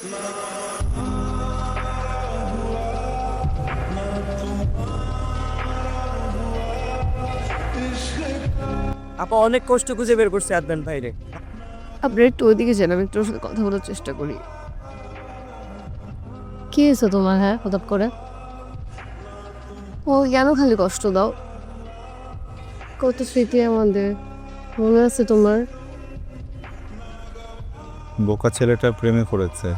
আপা অনেক কষ্ট খুঁজে বের করছে আদনান ভাইরে। আপনি একটু ওইদিকে যান, আমি একটু ওর সাথে কথা বলার চেষ্টা করি। কি হয়েছে তোমার? হ্যাঁ, হঠাৎ করে ও কেন খালি কষ্ট দাও? কত স্মৃতি আমাদের, মনে আছে তোমার? বোকা ছেলেটা প্রেমে পড়েছে।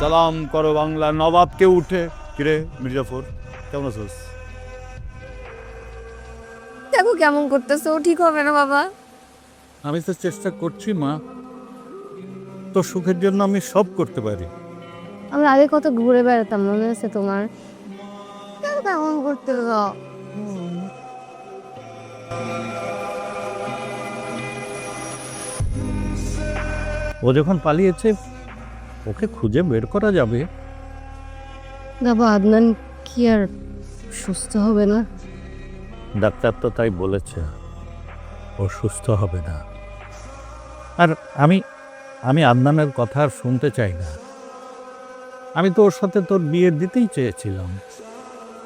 সালাম করো বাংলা নবাবকে উঠে। কিরে মির্জাফর, কেমন আছিস? দেখো কেমন করতেছে, ও ঠিক হবে না বাবা। আমি তো চেষ্টা করছি মা, তোর সুখের জন্য আমি সব করতে পারি। আমরা আগে কত ঘুরে বেড়াতাম, মনে আছে তোমার? কেন কেমন করতে দাও? ও যখন পালিয়েছে ওকে খুঁজে বের করা যাবে। বাবা আদনান কি আর সুস্থ হবে না? ডাক্তার তো তাই বলেছে, ও সুস্থ হবে না। আর আমি আমি আদনানের কথা আর শুনতে চাই না। আমি তো ওর সাথে তোর বিয়ে দিতেই চেয়েছিলাম,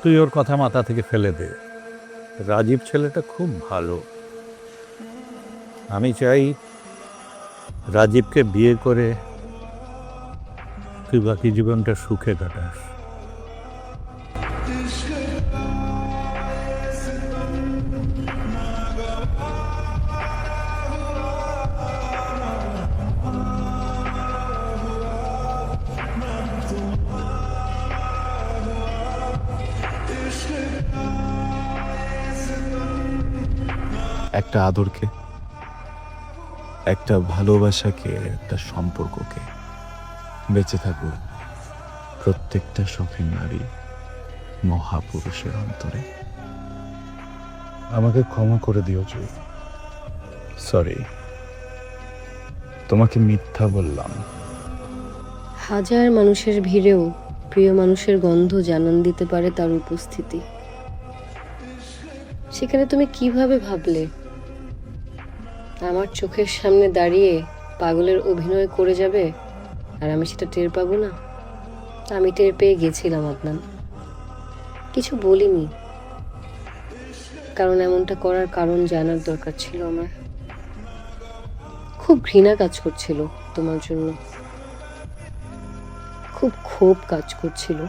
তুই ওর কথা মাথা থেকে ফেলে দে। রাজীব ছেলেটা খুব ভালো। আমি চাই রাজীবকে বিয়ে করে তুই বাকি জীবনটা সুখে কাটাস। একটা আদরকে, একটা ভালোবাসাকে, একটা সম্পর্ককে বেঁচে থাকুক প্রত্যেকটা শখের নারী মহাপুরুষের অন্তরে। আমাকে ক্ষমা করে দিও জুই, সরি, তোমাকে মিথ্যা বললাম। হাজার মানুষের ভিড়েও প্রিয় মানুষের গন্ধ জানান দিতে পারে তার উপস্থিতি। সেখানে তুমি কিভাবে ভাবলে আমার চোখের সামনে দাঁড়িয়ে পাগলের অভিনয় করে যাবে আর আমি সেটা টের পাবো না? আমি টের পেয়ে গেছিলাম আদনান, কিছু বলিনি, কারণ এমনটা করার কারণ জানার দরকার ছিল আমার। খুব ঘৃণা কাজ করছিল তোমার জন্য, খুব ক্ষোভ কাজ করছিল,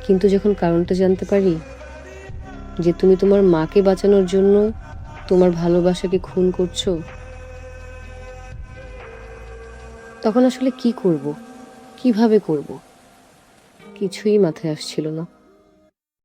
কিন্তু যখন কারণটা জানতে পারি যে তুমি তোমার মাকে বাঁচানোর জন্য তোমার ভালোবাসাকে খুন করছো, তখন আসলে কি করব, কিভাবে করব, কিছুই মাথায় আসছিল না।